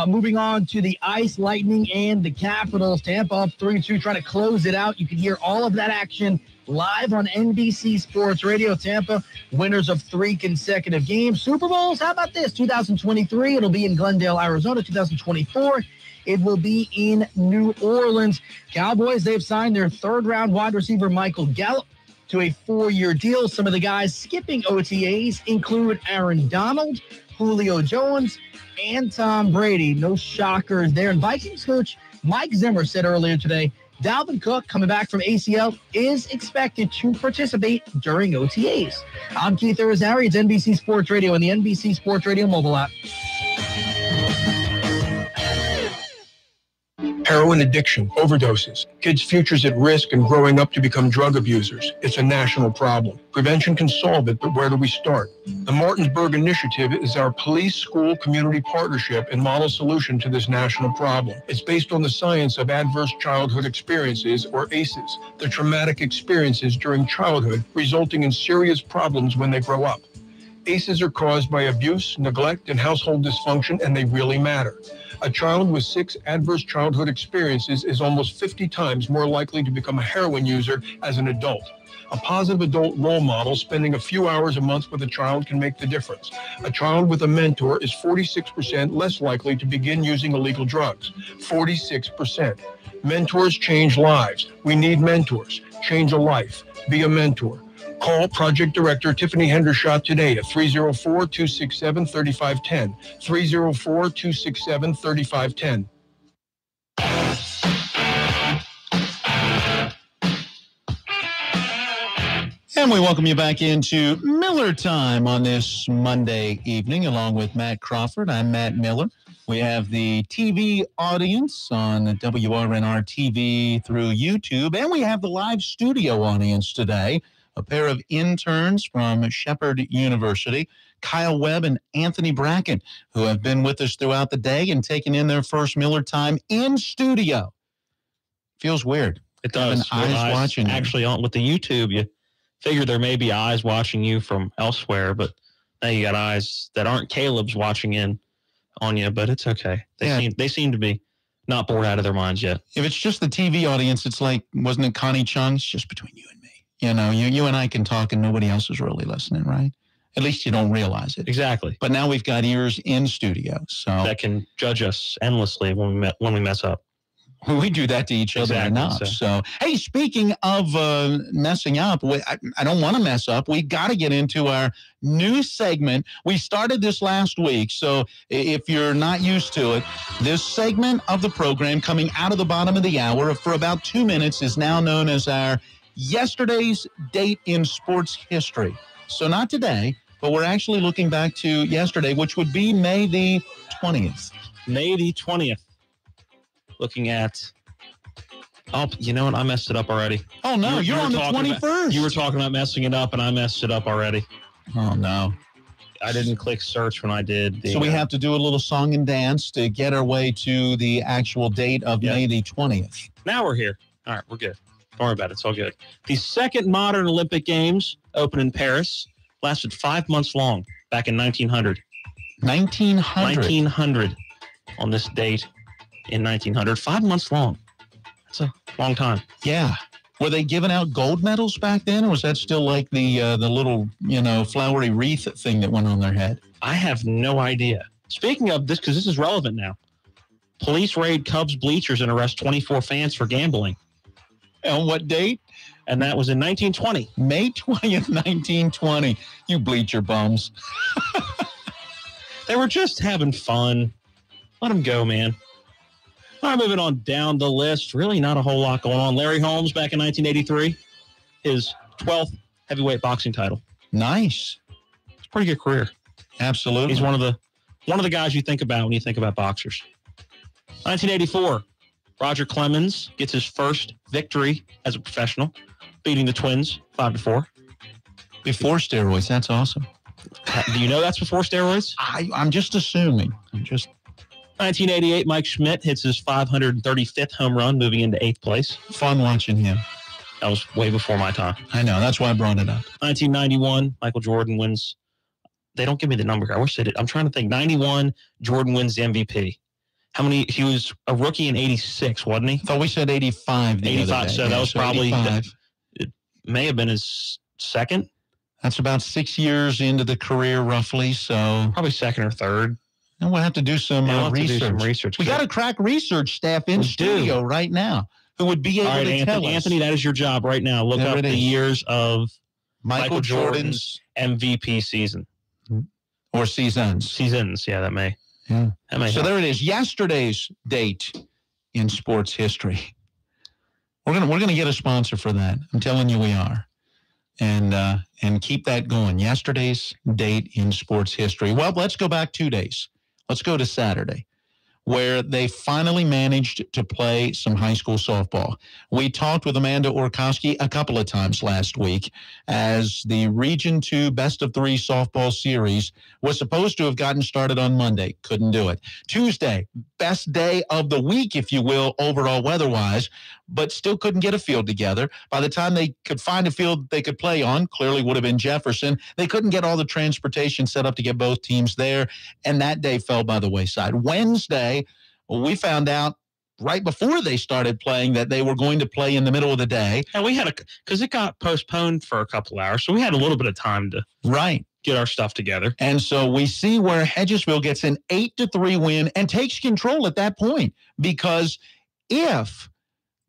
Moving on to the Ice, Lightning, and the Capitals. Tampa up 3-2, trying to close it out. You can hear all of that action live on NBC Sports Radio. Tampa, winners of 3 consecutive games. Super Bowls, how about this? 2023, it'll be in Glendale, Arizona. 2024, it will be in New Orleans. Cowboys, they've signed their third-round wide receiver Michael Gallup to a 4-year deal. Some of the guys skipping OTAs include Aaron Donald, Julio Jones, and Tom Brady. No shockers there. And Vikings coach Mike Zimmer said earlier today, Dalvin Cook, coming back from ACL, is expected to participate during OTAs. I'm Keith Irizarry. It's NBC Sports Radio and the NBC Sports Radio mobile app. Heroin addiction, overdoses, kids' futures at risk and growing up to become drug abusers. It's a national problem. Prevention can solve it, but where do we start? The Martinsburg Initiative is our police school community partnership and model solution to this national problem. It's based on the science of adverse childhood experiences, or ACEs, the traumatic experiences during childhood resulting in serious problems when they grow up. ACEs are caused by abuse, neglect, and household dysfunction, and they really matter. A child with 6 adverse childhood experiences is almost 50 times more likely to become a heroin user as an adult. A positive adult role model spending a few hours a month with a child can make the difference. A child with a mentor is 46% less likely to begin using illegal drugs. 46%. Mentors change lives. We need mentors. Change a life. Be a mentor. Call Project Director Tiffany Hendershot today at 304-267-3510. 304-267-3510. And we welcome you back into Miller Time on this Monday evening, along with Matt Crawford. I'm Matt Miller. We have the TV audience on WRNR TV through YouTube, and we have the live studio audience today a pair of interns from Shepherd University, Kyle Webb and Anthony Bracken, who have been with us throughout the day and taken in their first Miller time in studio. Feels weird. It does. Eyes watching you. Actually, with the YouTube, you figure there may be eyes watching you from elsewhere, but now you got eyes that aren't Caleb's watching in on you, but it's okay. They seem to be not bored out of their minds yet. If it's just the TV audience, it's like, wasn't it Connie Chung? It's just between you and me. You know, you and I can talk and nobody else is really listening, right? At least you don't realize it. Exactly. But now we've got ears in studio, so that can judge us endlessly when we mess up. We do that to each other enough. So, hey, speaking of messing up, I don't want to mess up. We got to get into our new segment. We started this last week, so if you're not used to it, this segment of the program coming out of the bottom of the hour for about 2 minutes is now known as our Yesterday's Date in Sports History. So not today, but we're actually looking back to yesterday, which would be May the 20th. May the 20th. Looking at, you know what? I messed it up already. Oh, no, you're on the 21st. You were talking about messing it up, and I messed it up already. Oh, no. I didn't click search when I did. So we have to do a little song and dance to get our way to the actual date of May the 20th. Now we're here. All right, we're good. Don't worry about it. It's all good. The second modern Olympic Games opened in Paris, lasted 5 months long, back in 1900. 1900 on this date. In 1900, 5 months long. That's a long time. Yeah. Were they giving out gold medals back then, or was that still like the little, flowery wreath thing that went on their head? I have no idea. Speaking of this, because this is relevant now, police raid Cubs bleachers and arrest 24 fans for gambling. On what date? And that was in 1920. May 20th, 1920. You bleacher bums. They were just having fun. Let them go, man. All right, moving on down the list. Really not a whole lot going on. Larry Holmes back in 1983, his 12th heavyweight boxing title. Nice. It's a pretty good career. Absolutely. He's one of the guys you think about when you think about boxers. 1984, Roger Clemens gets his first victory as a professional, beating the Twins 5-4. Before steroids. That's awesome. Do you know that's before steroids? I'm just assuming. 1988, Mike Schmidt hits his 535th home run, moving into 8th place. Fun watching him. That was way before my time. I know. That's why I brought it up. 1991, Michael Jordan wins. They don't give me the number. I wish they did. I'm trying to think. 91, Jordan wins the MVP. How many? He was a rookie in 86, wasn't he? I thought we said 85 the 85, other day. so that was probably, 85. It may have been his second. That's about 6 years into the career, roughly. So probably second or third. And we'll have to do some research. We got a crack research staff in studio right now who would be able to tell us. Anthony, that is your job right now. Look up the years of Michael Jordan's MVP season. Or seasons. Seasons, yeah, that may. Yeah. That may so help. there it is. Yesterday's date in sports history. We're gonna get a sponsor for that. I'm telling you we are. And keep that going. Yesterday's date in sports history. Well, let's go back 2 days. Let's go to Saturday, where they finally managed to play some high school softball. We talked with Amanda Orkowski a couple of times last week as the Region 2 Best of 3 softball series was supposed to have gotten started on Monday. Couldn't do it. Tuesday, best day of the week, if you will, overall weather-wise, but still couldn't get a field together. By the time they could find a field they could play on, clearly would have been Jefferson, they couldn't get all the transportation set up to get both teams there, and that day fell by the wayside. Wednesday, we found out right before they started playing that they were going to play in the middle of the day. And we had because it got postponed for a couple hours, so we had a little bit of time to get our stuff together. And so we see where Hedgesville gets an 8-3 win and takes control at that point, because if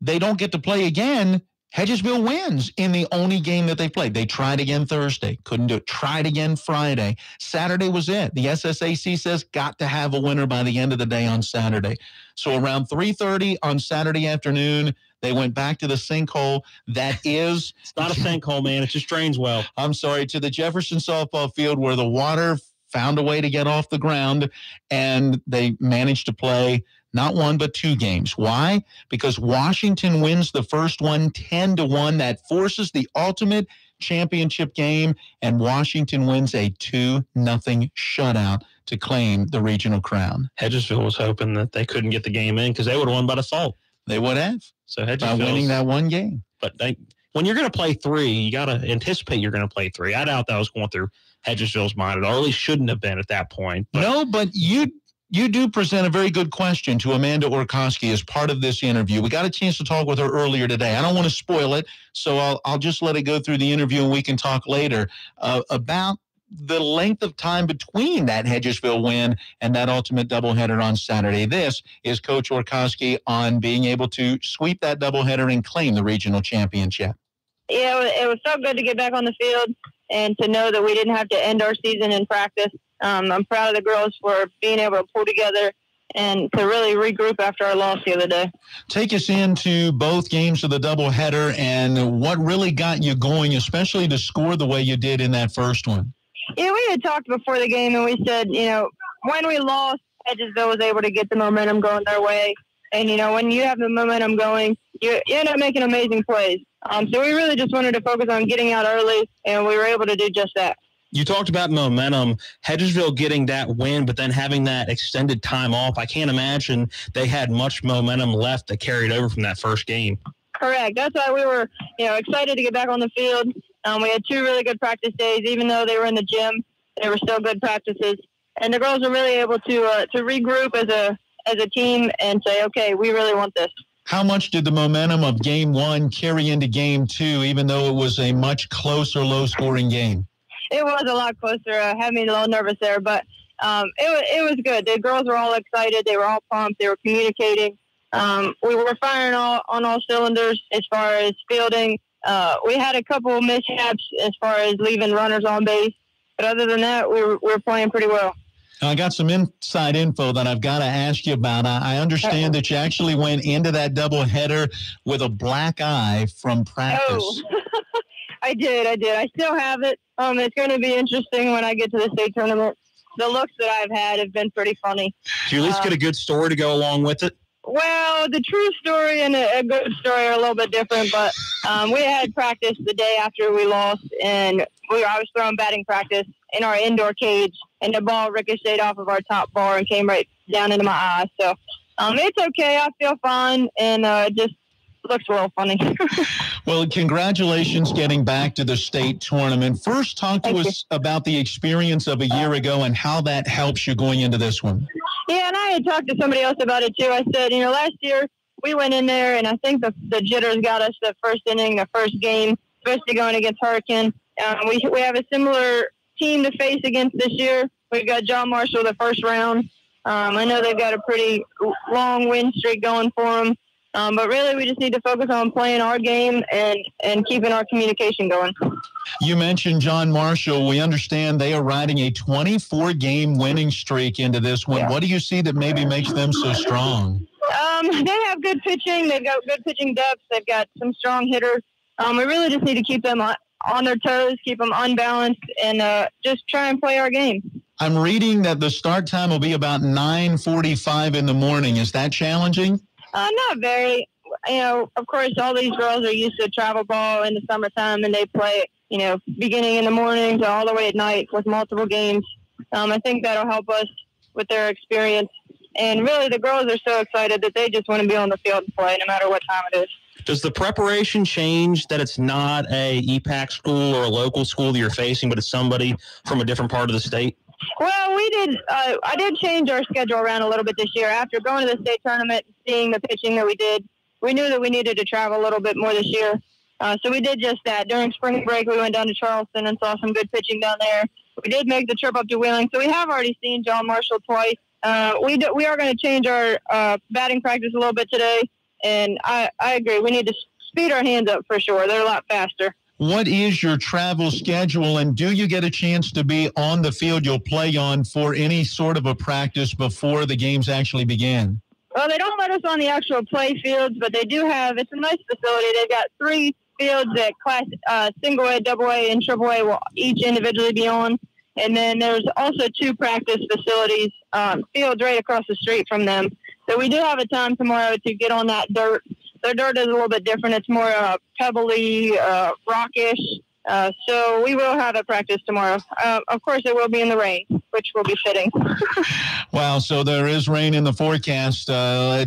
they don't get to play again, Hedgesville wins in the only game that they played. They tried again Thursday, couldn't do it. Tried again Friday. Saturday was it. The SSAC says got to have a winner by the end of the day on Saturday. So around 3:30 on Saturday afternoon, they went back to the sinkhole that is... It's not a sinkhole, man. It just drains well. I'm sorry, to the Jefferson softball field where the water found a way to get off the ground, and they managed to play not one, but 2 games. Why? Because Washington wins the first one 10-1. That forces the ultimate championship game, and Washington wins a 2-0 shutout to claim the regional crown. Hedgesville was hoping that they couldn't get the game in because they would have won by default. They would have. So Hedgesville by winning that one game. But when you're going to play 3, you got to anticipate you're going to play 3. I doubt that was going through Hedgesville's mind at all. Or at least shouldn't have been at that point. But you do present a very good question to Amanda Orkoski as part of this interview. We got a chance to talk with her earlier today. I don't want to spoil it, so I'll just let it go through the interview and we can talk later about the length of time between that Hedgesville win and that ultimate doubleheader on Saturday. This is Coach Orkoski on being able to sweep that doubleheader and claim the regional championship. Yeah, it was so good to get back on the field and to know that we didn't have to end our season in practice. I'm proud of the girls for being able to pull together and to really regroup after our loss the other day. Take us into both games of the doubleheader and what really got you going, especially to score the way you did in that first one. Yeah, we had talked before the game, and we said, when we lost, Hedgesville was able to get the momentum going their way. And, when you have the momentum going, you end up making amazing plays. So we really just wanted to focus on getting out early, and we were able to do just that. You talked about momentum, Hedgesville getting that win, but then having that extended time off. I can't imagine they had much momentum left that carried over from that first game. Correct. That's why we were, excited to get back on the field. We had 2 really good practice days. Even though they were in the gym, they were still good practices. And the girls were really able to regroup as a team and say, okay, we really want this. How much did the momentum of game 1 carry into game 2, even though it was a much closer, low-scoring game? It was a lot closer. Had me a little nervous there, but it was good. The girls were all excited. They were all pumped. They were communicating. We were firing on all cylinders as far as fielding. We had a couple of mishaps as far as leaving runners on base, but other than that, we were playing pretty well. I got some inside info that I've got to ask you about. I understand that you actually went into that doubleheader with a black eye from practice. Oh, I did. I still have it. It's going to be interesting when I get to the state tournament. The looks that I've had have been pretty funny. Did you at least get a good story to go along with it? Well, the true story and a good story are a little bit different, but we had practice the day after we lost, and I was throwing batting practice in our indoor cage, and the ball ricocheted off of our top bar and came right down into my eye. So it's okay. I feel fine, and it just looks a little funny. Well, congratulations getting back to the state tournament. First, talk to us about the experience of a year ago and how that helps you going into this one. Yeah, and I had talked to somebody else about it, too. I said, last year we went in there, and I think the jitters got us the first inning, the first game, especially going against Hurricane. We have a similar team to face against this year. We've got John Marshall the first round. I know they've got a pretty long win streak going for them. But really, we just need to focus on playing our game and keeping our communication going. You mentioned John Marshall. We understand they are riding a 24-game winning streak into this one. Yeah. What do you see that maybe makes them so strong? They have good pitching. They've got good pitching depth. They've got some strong hitters. We really just need to keep them on their toes, keep them unbalanced, and just try and play our game. I'm reading that the start time will be about 9:45 in the morning. Is that challenging? Not very. Of course, all these girls are used to travel ball in the summertime, and they play, beginning in the morning to all the way at night with multiple games. I think that'll help us with their experience. And really, the girls are so excited that they just want to be on the field and play no matter what time it is. Does the preparation change that it's not a EPAC school or a local school that you're facing, but it's somebody from a different part of the state? Well, we did. I did change our schedule around a little bit this year. After going to the state tournament and seeing the pitching that we did, we knew that we needed to travel a little bit more this year. So we did just that. During spring break, we went down to Charleston and saw some good pitching down there. We did make the trip up to Wheeling, so we have already seen John Marshall twice. We are going to change our batting practice a little bit today, and I agree. We need to speed our hands up for sure. They're a lot faster. What is your travel schedule, and do you get a chance to be on the field you'll play on for any sort of a practice before the games actually begin? Well, they don't let us on the actual play fields, but they do have, it's a nice facility. They've got 3 fields that class single A, double A, and triple A will each individually be on. And then there's also 2 practice facilities, fields right across the street from them. So we do have a time tomorrow to get on that dirt. Their dirt is a little bit different. It's more pebbly, rockish. So we will have a practice tomorrow. Of course, it will be in the rain, which will be fitting. Wow, so there is rain in the forecast.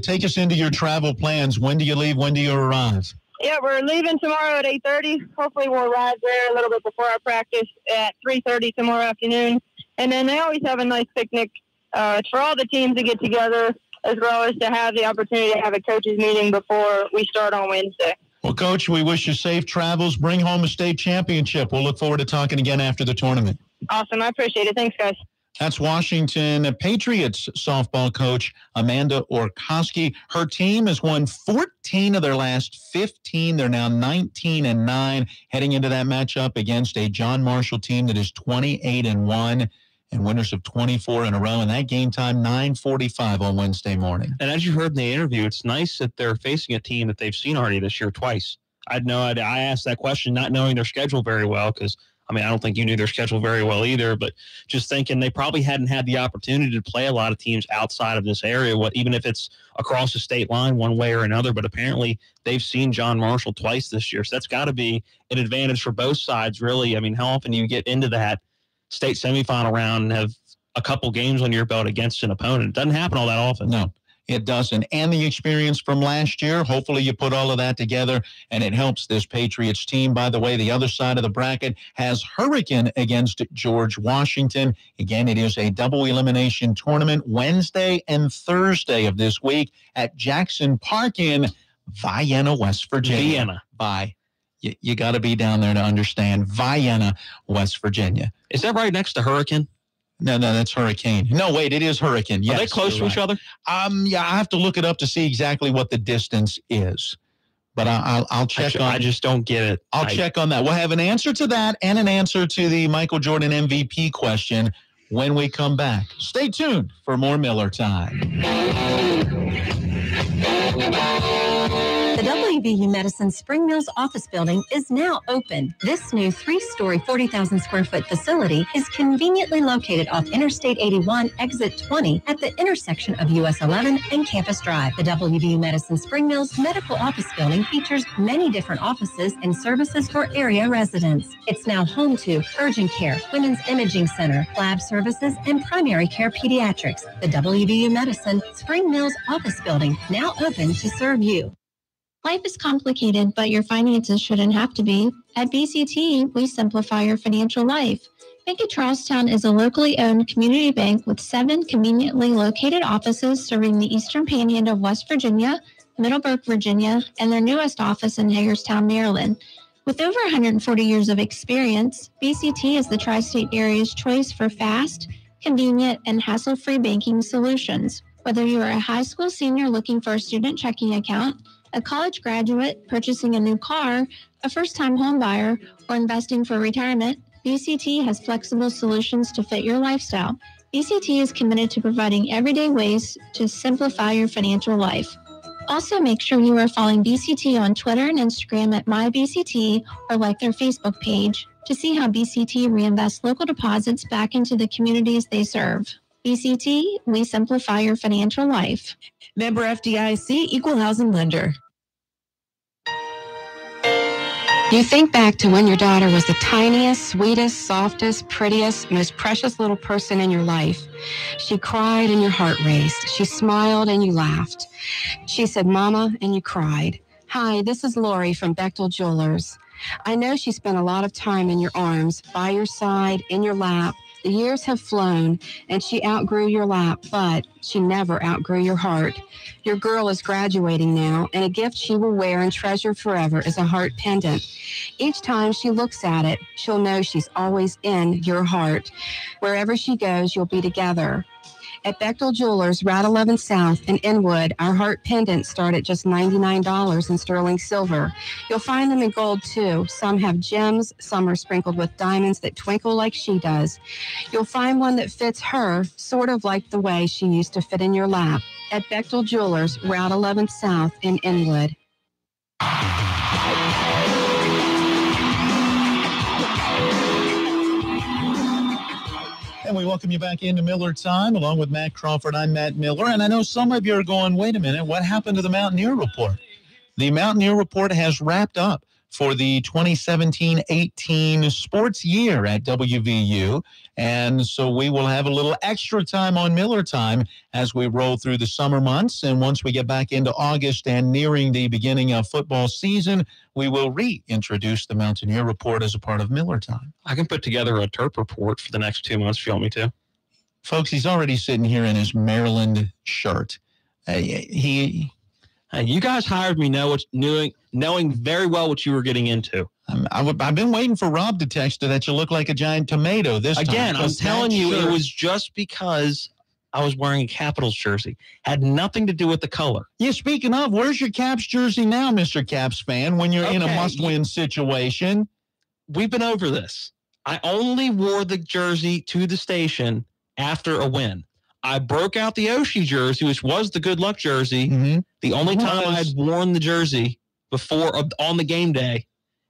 Take us into your travel plans. When do you leave? When do you arrive? Yeah, we're leaving tomorrow at 8:30. Hopefully we'll arrive there a little bit before our practice at 3:30 tomorrow afternoon. And then they always have a nice picnic. It's for all the teams to get together, as well as to have the opportunity to have a coaches meeting before we start on Wednesday. Well, Coach, we wish you safe travels. Bring home a state championship. We'll look forward to talking again after the tournament. Awesome. I appreciate it. Thanks, guys. That's Washington Patriots softball coach Amanda Orkoski. Her team has won 14 of their last 15. They're now 19-9, heading into that matchup against a John Marshall team that is 28-1. And winners of 24 in a row. And that game time, 9:45 on Wednesday morning. And as you heard in the interview, it's nice that they're facing a team that they've seen already this year twice. I asked that question not knowing their schedule very well because, I don't think you knew their schedule very well either, but just thinking they probably hadn't had the opportunity to play a lot of teams outside of this area, even if it's across the state line one way or another. But apparently they've seen John Marshall twice this year. So that's got to be an advantage for both sides, really. How often do you get into that state semifinal round and have a couple games on your belt against an opponent? It doesn't happen all that often. No, it doesn't. And the experience from last year, hopefully you put all of that together and it helps this Patriots team. By the way, the other side of the bracket has Hurricane against George Washington. Again, it is a double elimination tournament Wednesday and Thursday of this week at Jackson Park in Vienna, West Virginia. You got to be down there to understand. Vienna, West Virginia. Is that right next to Hurricane? No, that's Hurricane. No, wait, it is Hurricane. Yes, are they close to each other? Yeah, I have to look it up to see exactly what the distance is. But I'll check on. I just don't get it. I'll check on that. We'll have an answer to that and an answer to the Michael Jordan MVP question when we come back. Stay tuned for more Miller Time. The WVU Medicine Spring Mills office building is now open. This new 3-story, 40,000 square foot facility is conveniently located off Interstate 81, exit 20 at the intersection of US 11 and Campus Drive. The WVU Medicine Spring Mills medical office building features many different offices and services for area residents. It's now home to urgent care, women's imaging center, lab services, and primary care pediatrics. The WVU Medicine Spring Mills office building now open to serve you. Life is complicated, but your finances shouldn't have to be. At BCT, we simplify your financial life. Bank of Charlestown is a locally owned community bank with 7 conveniently located offices serving the Eastern Panhandle of West Virginia, Middleburg, Virginia, and their newest office in Hagerstown, Maryland. With over 140 years of experience, BCT is the tri-state area's choice for fast, convenient, and hassle-free banking solutions. Whether you are a high school senior looking for a student checking account, a college graduate purchasing a new car, a first-time home buyer, or investing for retirement, BCT has flexible solutions to fit your lifestyle. BCT is committed to providing everyday ways to simplify your financial life. Also, make sure you are following BCT on Twitter and Instagram at MyBCT or like their Facebook page to see how BCT reinvests local deposits back into the communities they serve. BCT, we simplify your financial life. Member FDIC, Equal Housing Lender. You think back to when your daughter was the tiniest, sweetest, softest, prettiest, most precious little person in your life. She cried and your heart raced. She smiled and you laughed. She said, "Mama," and you cried. Hi, this is Lori from Bechtel Jewelers. I know she spent a lot of time in your arms, by your side, in your lap. The years have flown, and she outgrew your lap, but she never outgrew your heart. Your girl is graduating now, and a gift she will wear and treasure forever is a heart pendant. Each time she looks at it, she'll know she's always in your heart. Wherever she goes, you'll be together. At Bechtel Jewelers, Route 11 South in Inwood, our heart pendants start at just $99 in sterling silver. You'll find them in gold, too. Some have gems, some are sprinkled with diamonds that twinkle like she does. You'll find one that fits her, sort of like the way she used to fit in your lap. At Bechtel Jewelers, Route 11 South in Inwood. And we welcome you back into Miller Time, along with Matt Crawford. I'm Matt Miller, and I know some of you are going, wait a minute, what happened to the Mountaineer Report? The Mountaineer Report has wrapped up for the 2017-18 sports year at WVU. And so we will have a little extra time on Miller Time as we roll through the summer months. And once we get back into August and nearing the beginning of football season, we will reintroduce the Mountaineer Report as a part of Miller Time. I can put together a Terp report for the next 2 months if you want me to. Folks, he's already sitting here in his Maryland shirt. You guys hired me knowing very well what you were getting into. I've been waiting for Rob to text her that you look like a giant tomato this time. Again, I'm telling you, it was just because I was wearing a Capitals jersey. Had nothing to do with the color. Yeah, speaking of, where's your Caps jersey now, Mr. Caps fan, when you're in a must-win situation? We've been over this. I only wore the jersey to the station after a win. I broke out the Oshie jersey, which was the good luck jersey. Mm-hmm. The only time I had worn the jersey before on the game day,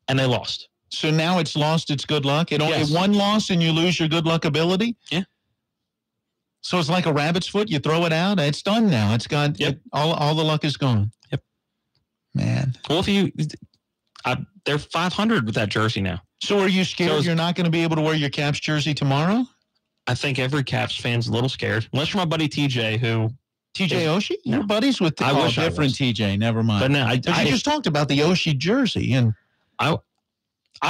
and they lost. So now it's lost its good luck? It only one loss and you lose your good luck ability? Yeah. So it's like a rabbit's foot. You throw it out. It's done now. It's gone. Yep. All the luck is gone. Yep. Man. Well, they're 500 with that jersey now. So are you scared you're not going to be able to wear your Caps jersey tomorrow? I think every Caps fan's a little scared. Unless you're my buddy TJ, who... TJ Oshie? You're buddies with the different TJ. Never mind. But no, you just talked about the Oshie jersey. And I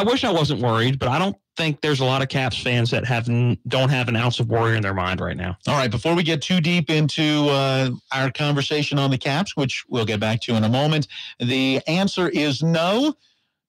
wish I wasn't worried, but I don't think there's a lot of Caps fans that don't have an ounce of worry in their mind right now. All right, before we get too deep into our conversation on the Caps, which we'll get back to in a moment, the answer is no.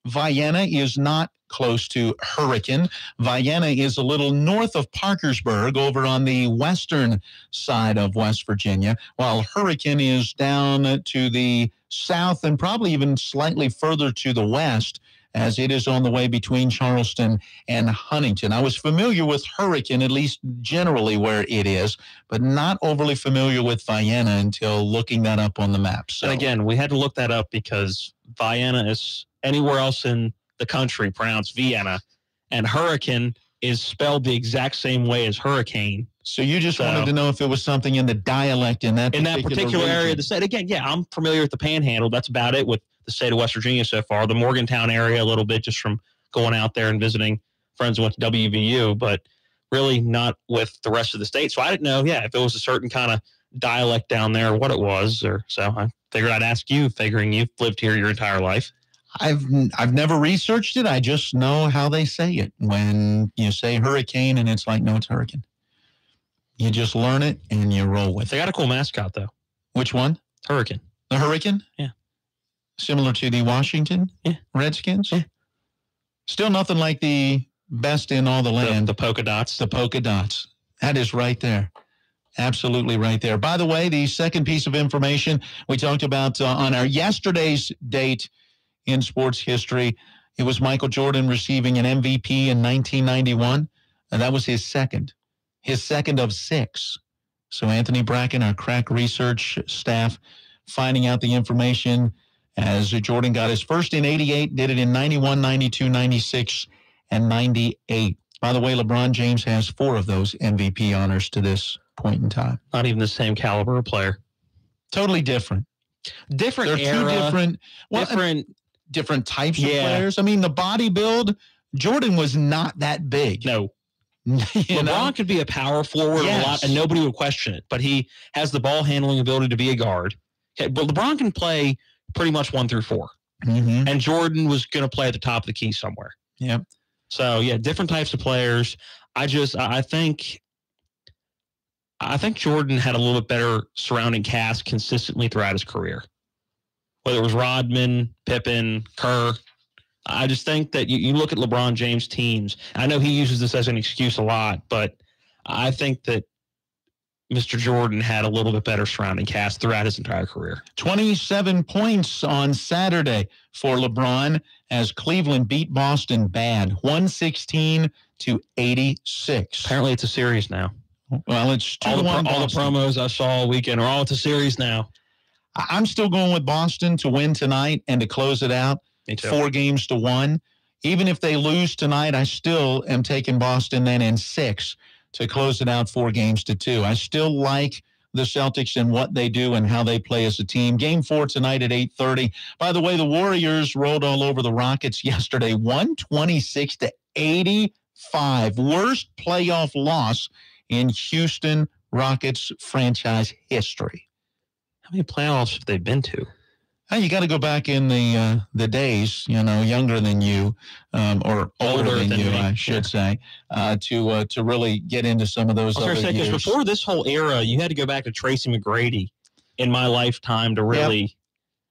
Vienna is not close to Hurricane. Vienna is a little north of Parkersburg over on the western side of West Virginia, while Hurricane is down to the south and probably even slightly further to the west, as it is on the way between Charleston and Huntington. I was familiar with Hurricane, at least generally where it is, but not overly familiar with Vienna until looking that up on the map. So and again, we had to look that up because Vienna is anywhere else in the country pronounced Vienna, and Hurricane is spelled the exact same way as hurricane. So you just wanted to know if it was something in the dialect in that particular area of the state. Again, yeah, I'm familiar with the Panhandle. That's about it with the state of West Virginia so far. The Morgantown area a little bit just from going out there and visiting friends who went to WVU, but really not with the rest of the state. So I didn't know, if it was a certain kind of dialect down there or what it was. So I figured I'd ask you, figuring you've lived here your entire life. I've never researched it. I just know how they say it. When you say hurricane and it's like, no, it's hurricane. You just learn it and you roll with it. They got a cool mascot, though. Which one? Hurricane. The Hurricane? Yeah. Similar to the Washington Redskins? Yeah. Still nothing like the best in all the land. The polka dots. The polka dots. That is right there. Absolutely right there. By the way, the second piece of information we talked about on our yesterday's date in sports history, it was Michael Jordan receiving an MVP in 1991, and that was his second of 6. So Anthony Bracken, our crack research staff, finding out the information as Jordan got his first in 88, did it in 91, 92, 96, and 98. By the way, LeBron James has 4 of those MVP honors to this point in time. Not even the same caliber of player. Totally different. Different They're era. Different types of players. I mean, the body build, Jordan was not that big. No. LeBron could be a power forward a lot, and nobody would question it. But he has the ball handling ability to be a guard. Okay, but LeBron can play pretty much 1 through 4. Mm-hmm. And Jordan was going to play at the top of the key somewhere. Yep. So, different types of players. I think Jordan had a little bit better surrounding cast consistently throughout his career. Whether it was Rodman, Pippen, Kerr. I just think that you look at LeBron James' teams. I know he uses this as an excuse a lot, but I think that Mr. Jordan had a little bit better surrounding cast throughout his entire career. 27 points on Saturday for LeBron as Cleveland beat Boston bad, 116-86. Apparently it's a series now. Well, it's 2-1 all the Boston. promos I saw all weekend are all it's a series now. I'm still going with Boston to win tonight and to close it out. Me too. 4-1. Even if they lose tonight, I still am taking Boston then in 6 to close it out 4-2. I still like the Celtics and what they do and how they play as a team. Game 4 tonight at 8:30. By the way, the Warriors rolled all over the Rockets yesterday, 126-85. Worst playoff loss in Houston Rockets franchise history. How many playoffs have they been to? You got to go back in the days, younger than you, or older than you, I should say, to really get into some of those other years. Because before this whole era, you had to go back to Tracy McGrady in my lifetime to really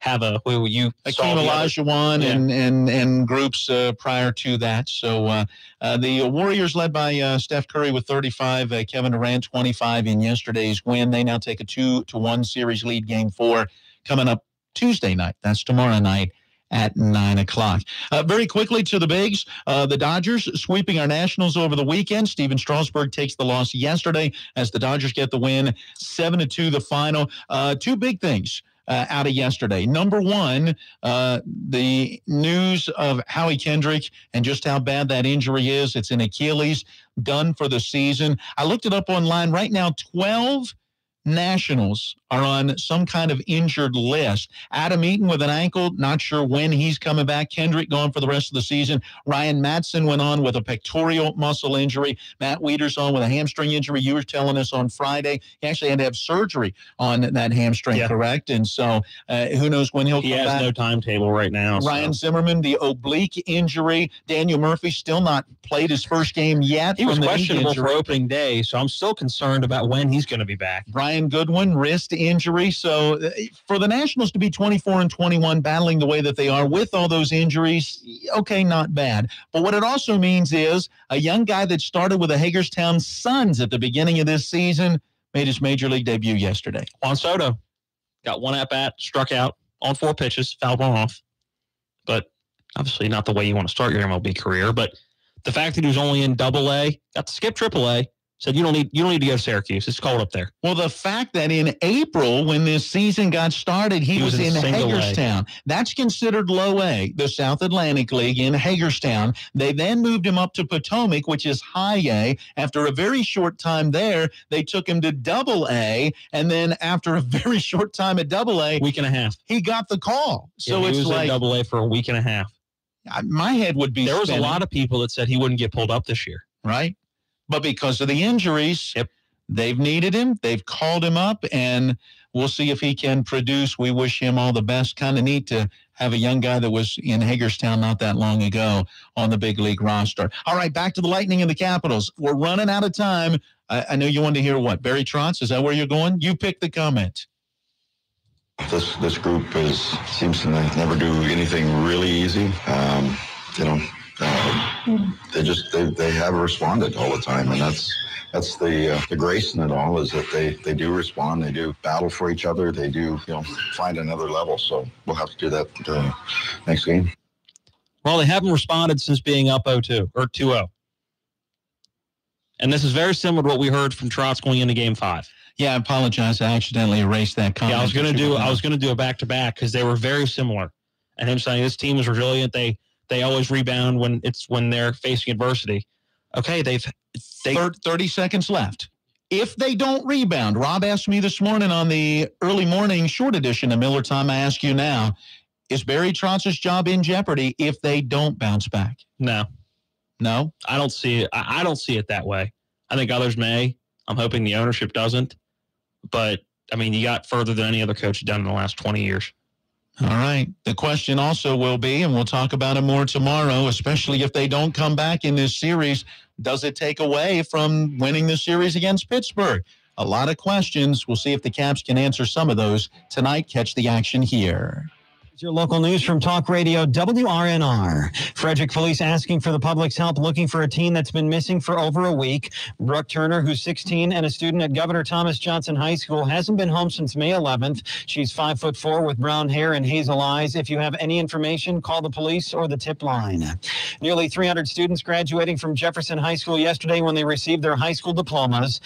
have a Akeem Olajuwon and groups prior to that. So the Warriors led by Steph Curry with 35, Kevin Durant 25 in yesterday's win. They now take a 2-1 series lead. Game 4 coming up Tuesday night. That's tomorrow night at 9 o'clock. Very quickly to the bigs. The Dodgers sweeping our Nationals over the weekend. Steven Strasburg takes the loss yesterday as the Dodgers get the win. 7-2 the final. Two big things out of yesterday. Number one, the news of Howie Kendrick and just how bad that injury is. It's an Achilles, done for the season. I looked it up online. Right now, 12 Nationals are on some kind of injured list. Adam Eaton with an ankle, not sure when he's coming back. Kendrick gone for the rest of the season. Ryan Madson went on with a pectoral muscle injury. Matt Wieters on with a hamstring injury. You were telling us on Friday he actually had to have surgery on that hamstring, correct? And so who knows when he'll come back. He has no timetable right now. Ryan Zimmerman, the oblique injury. Daniel Murphy still not played his first game yet. He was questionable for opening day, so I'm still concerned about when he's going to be back. Brian Goodwin, wrist injury. So for the Nationals to be 24-21, battling the way that they are with all those injuries, okay, not bad. But what it also means is a young guy that started with the Hagerstown Suns at the beginning of this season made his major league debut yesterday. Juan Soto got one at-bat, struck out on 4 pitches, fouled one off. But obviously not the way you want to start your MLB career. But the fact that he was only in Double-A, got to skip Triple-A, said you don't need to go to Syracuse. It's cold up there. Well, the fact that in April, when this season got started, he was in Hagerstown. That's considered low A, the South Atlantic League in Hagerstown. They then moved him up to Potomac, which is high A. After a very short time there, they took him to Double A, and then after a very short time at Double A, week and a half, he got the call. So he it's was like in Double A for a week and a half. My head would be. There was spinning. A lot of people that said he wouldn't get pulled up this year, right? But because of the injuries, they've needed him. They've called him up, and we'll see if he can produce. We wish him all the best. Kind of neat to have a young guy that was in Hagerstown not that long ago on the big league roster. All right, back to the Lightning and the Capitals. We're running out of time. I know you wanted to hear what? Barry Trotz, is that where you're going? You pick the comment. This group seems to never do anything really easy. They have responded all the time, and that's the grace in it all, is that they do respond, they do battle for each other, they do find another level. So we'll have to do that next game. Well, they haven't responded since being up 0-2 or 2-0, and this is very similar to what we heard from Trotz going into Game 5. Yeah, I apologize. I accidentally erased that comment. Yeah, I was going to do a back-to-back because they were very similar, and him saying this team is resilient. They always rebound when they're facing adversity. Okay, they've 30 seconds left. If they don't rebound, Rob asked me this morning on the early morning short edition of Miller Time. I ask you now, is Barry Trotz's job in jeopardy if they don't bounce back? No, I don't see it. I don't see it that way. I think others may. I'm hoping the ownership doesn't. But I mean, you got further than any other coach done in the last 20 years. All right. The question also will be, and we'll talk about it more tomorrow, especially if they don't come back in this series, does it take away from winning the series against Pittsburgh? A lot of questions. We'll see if the Caps can answer some of those tonight. Catch the action here. Your local news from Talk Radio WRNR. Frederick police asking for the public's help looking for a teen that's been missing for over a week. Brooke Turner, who's 16 and a student at Governor Thomas Johnson High School, hasn't been home since May 11th. She's 5'4" with brown hair and hazel eyes. If you have any information, call the police or the tip line. Nearly 300 students graduating from Jefferson High School yesterday when they received their high school diplomas.